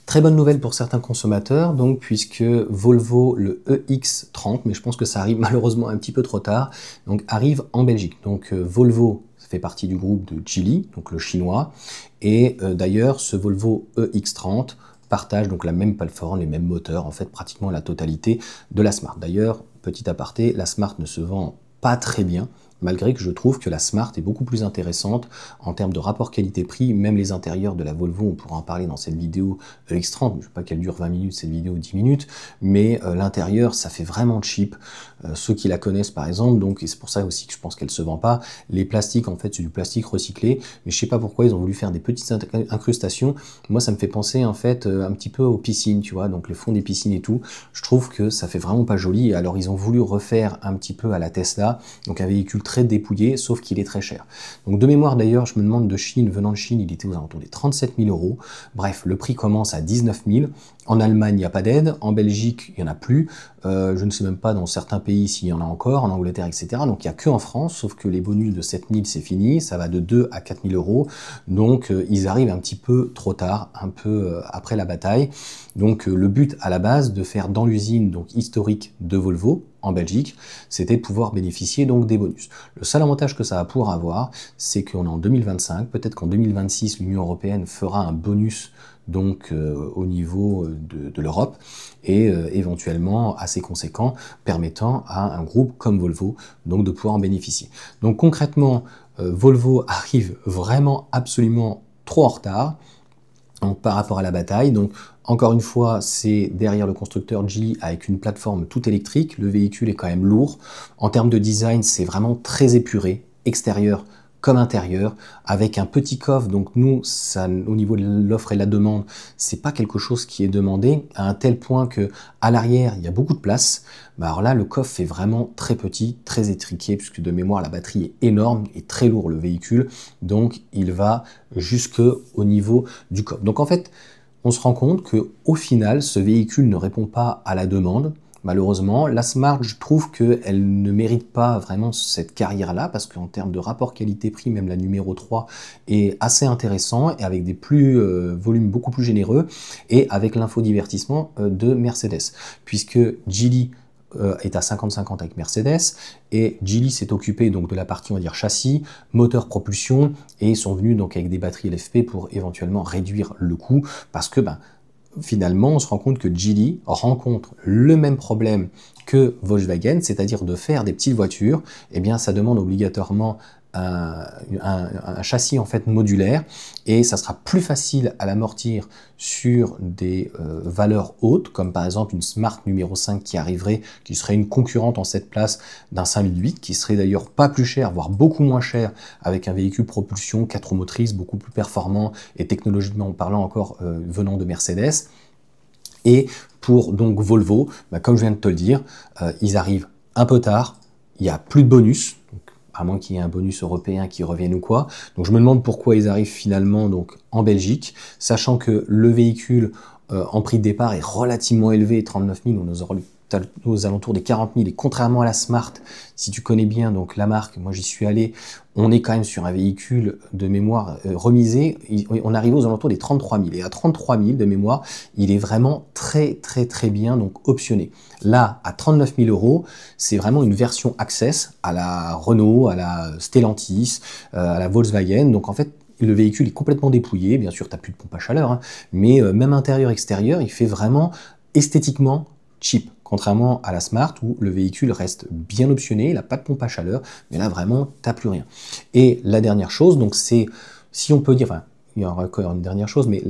Très bonne nouvelle pour certains consommateurs, donc, puisque Volvo, le EX30, mais je pense que ça arrive malheureusement un petit peu trop tard, donc arrive en Belgique. Donc Volvo fait partie du groupe de Geely, donc le chinois, et d'ailleurs ce Volvo EX30 partage donc la même plateforme, les mêmes moteurs, en fait pratiquement la totalité de la Smart. D'ailleurs, petit aparté, la Smart ne se vend pas très bien, malgré que je trouve que la Smart est beaucoup plus intéressante en termes de rapport qualité-prix. Même les intérieurs de la Volvo, on pourra en parler dans cette vidéo X30, je ne veux pas qu'elle dure 20 minutes, cette vidéo 10 minutes, mais l'intérieur, ça fait vraiment cheap. Ceux qui la connaissent par exemple, donc, et c'est pour ça aussi que je pense qu'elle se vend pas, les plastiques, en fait, c'est du plastique recyclé, mais je sais pas pourquoi ils ont voulu faire des petites incrustations. Moi, ça me fait penser, en fait, un petit peu aux piscines, tu vois, donc les fonds des piscines et tout. Je trouve que ça fait vraiment pas joli, et alors ils ont voulu refaire un petit peu à la Tesla, donc un véhicule très dépouillé, sauf qu'il est très cher. Donc de mémoire d'ailleurs, je me demande de Chine, venant de Chine, il était aux alentours des 37 000 euros. Bref, le prix commence à 19 000. En Allemagne, il n'y a pas d'aide. En Belgique, il n'y en a plus. Je ne sais même pas dans certains pays s'il y en a encore, en Angleterre, etc. Donc il n'y a que en France, sauf que les bonus de 7 000, c'est fini. Ça va de 2 à 4 000 euros. Donc ils arrivent un petit peu trop tard, un peu après la bataille. Donc le but à la base de faire dans l'usine donc historique de Volvo, en Belgique, c'était de pouvoir bénéficier donc des bonus. Le seul avantage que ça va pouvoir avoir, c'est qu'on est en 2025, peut-être qu'en 2026, l'Union européenne fera un bonus donc au niveau de l'Europe et éventuellement assez conséquent, permettant à un groupe comme Volvo donc de pouvoir en bénéficier. Donc concrètement, Volvo arrive vraiment absolument trop en retard. Donc, par rapport à la bataille. Donc, encore une fois, c'est derrière le constructeur Geely avec une plateforme tout électrique. Le véhicule est quand même lourd. En termes de design, c'est vraiment très épuré, extérieur comme intérieur, avec un petit coffre. Donc nous, ça, au niveau de l'offre et la demande, c'est pas quelque chose qui est demandé à un tel point que à l'arrière, il y a beaucoup de place. Bah alors là, le coffre fait vraiment très petit, très étriqué, puisque de mémoire, la batterie est énorme et très lourd le véhicule. Donc il va jusque au niveau du coffre. Donc en fait, on se rend compte que au final, ce véhicule ne répond pas à la demande. Malheureusement, la Smart, je trouve qu'elle ne mérite pas vraiment cette carrière-là, parce qu'en termes de rapport qualité-prix, même la numéro 3 est assez intéressant, et avec des volumes beaucoup plus généreux, et avec l'infodivertissement de Mercedes, puisque Geely est à 50-50 avec Mercedes, et Geely s'est occupé donc de la partie, on va dire, châssis, moteur, propulsion, et ils sont venus donc avec des batteries LFP pour éventuellement réduire le coût, parce que finalement, on se rend compte que Geely rencontre le même problème que Volkswagen, c'est-à-dire de faire des petites voitures. Eh bien, ça demande obligatoirement un châssis en fait modulaire, et ça sera plus facile à l'amortir sur des valeurs hautes, comme par exemple une Smart numéro 5 qui arriverait, qui serait une concurrente en cette place d'un 5008, qui serait d'ailleurs pas plus cher, voire beaucoup moins cher, avec un véhicule propulsion 4 roues motrices beaucoup plus performant et technologiquement parlant encore venant de Mercedes. Et pour donc Volvo, comme je viens de te le dire, ils arrivent un peu tard, il n'y a plus de bonus, donc, à moins qu'il y ait un bonus européen qui revienne ou quoi. Donc je me demande pourquoi ils arrivent finalement donc en Belgique, sachant que le véhicule en prix de départ est relativement élevé, 39 000, on aura aux alentours des 40 000, et contrairement à la Smart, si tu connais bien donc la marque, moi j'y suis allé, on est quand même sur un véhicule de mémoire remisé, on arrive aux alentours des 33 000, et à 33 000 de mémoire, il est vraiment très bien donc optionné. Là, à 39 000 euros, c'est vraiment une version Access à la Renault, à la Stellantis, à la Volkswagen, donc en fait, le véhicule est complètement dépouillé, bien sûr, tu n'as plus de pompe à chaleur, hein, mais même intérieur-extérieur, il fait vraiment esthétiquement cheap, contrairement à la Smart où le véhicule reste bien optionné, il n'a pas de pompe à chaleur, mais là vraiment, t'as plus rien. Et la dernière chose, donc c'est, si on peut dire, enfin, il y aura encore une dernière chose, mais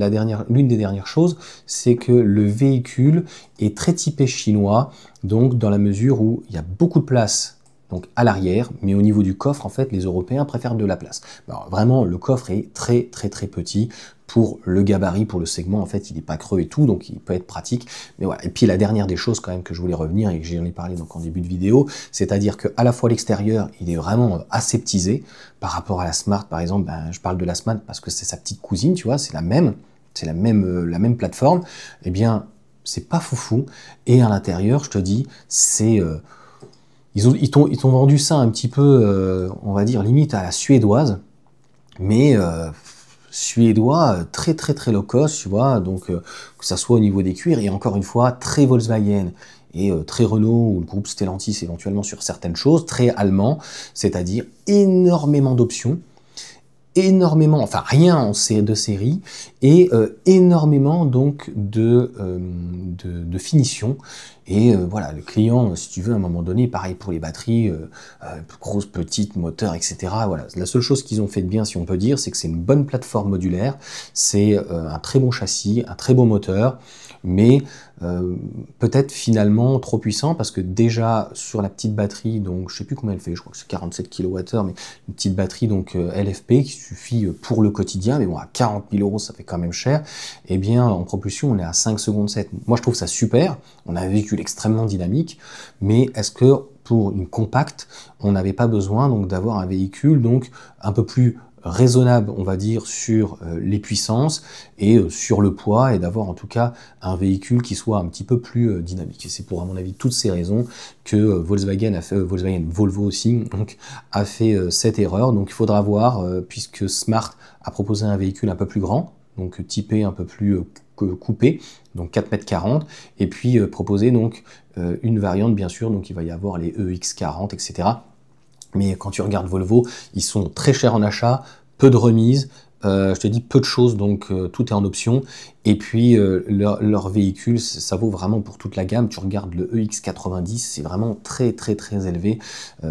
l'une des dernières choses, c'est que le véhicule est très typé chinois, donc dans la mesure où il y a beaucoup de place donc à l'arrière, mais au niveau du coffre, en fait, les Européens préfèrent de la place. Alors, vraiment, le coffre est très petit pour le gabarit, pour le segment, en fait, il n'est pas creux et tout, donc il peut être pratique. Mais voilà. Et puis la dernière des choses quand même que je voulais revenir, et que j'en ai parlé donc en début de vidéo, c'est-à-dire que à la fois l'extérieur, il est vraiment aseptisé par rapport à la Smart, par exemple. Je parle de la Smart parce que c'est sa petite cousine, tu vois, c'est la même plateforme. Eh bien, c'est pas foufou. Et à l'intérieur, je te dis, c'est ils t'ont vendu ça un petit peu, on va dire, limite à la suédoise, mais suédois très très très low cost, tu vois, donc que ça soit au niveau des cuirs, et encore une fois, très Volkswagen et très Renault ou le groupe Stellantis éventuellement sur certaines choses, très allemand, c'est-à-dire énormément d'options, énormément, enfin rien de série, et énormément donc de finition. Et voilà, le client, si tu veux, à un moment donné, pareil pour les batteries, grosses, petites, moteurs, etc. Voilà, la seule chose qu'ils ont fait de bien, si on peut dire, c'est que c'est une bonne plateforme modulaire, c'est un très bon châssis, un très bon moteur, mais peut-être finalement trop puissant, parce que déjà sur la petite batterie, donc je sais plus combien elle fait, je crois que c'est 47 kWh, mais une petite batterie donc LFP qui suffit pour le quotidien, mais bon, à 40 000 € ça fait quand même cher. Eh bien en propulsion on est à 5 secondes 7. Moi je trouve ça super, on a un véhicule extrêmement dynamique, mais est-ce que pour une compacte on n'avait pas besoin donc d'avoir un véhicule donc un peu plus raisonnable, on va dire, sur les puissances et sur le poids, et d'avoir en tout cas un véhicule qui soit un petit peu plus dynamique. Et c'est pour, à mon avis, toutes ces raisons que Volkswagen a fait, Volvo aussi, donc, a fait cette erreur. Donc il faudra voir, puisque Smart a proposé un véhicule un peu plus grand, donc typé un peu plus coupé, donc 4,40 m, et puis proposer donc une variante, bien sûr, donc il va y avoir les EX40, etc. Mais quand tu regardes Volvo, ils sont très chers en achat, peu de remises, je te dis peu de choses, donc tout est en option. Et puis leur véhicule, ça vaut vraiment pour toute la gamme. Tu regardes le EX90, c'est vraiment très très très élevé,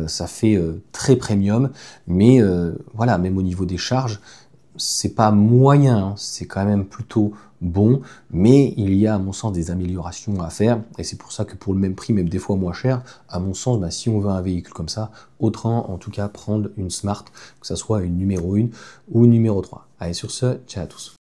ça fait très premium, mais voilà, même au niveau des charges, c'est pas moyen, hein, c'est quand même plutôt bon, mais il y a à mon sens des améliorations à faire, et c'est pour ça que pour le même prix, même des fois moins cher, à mon sens, bah, si on veut un véhicule comme ça, autant en tout cas prendre une Smart, que ça soit une numéro 1 ou une numéro 3. Allez, sur ce, ciao à tous.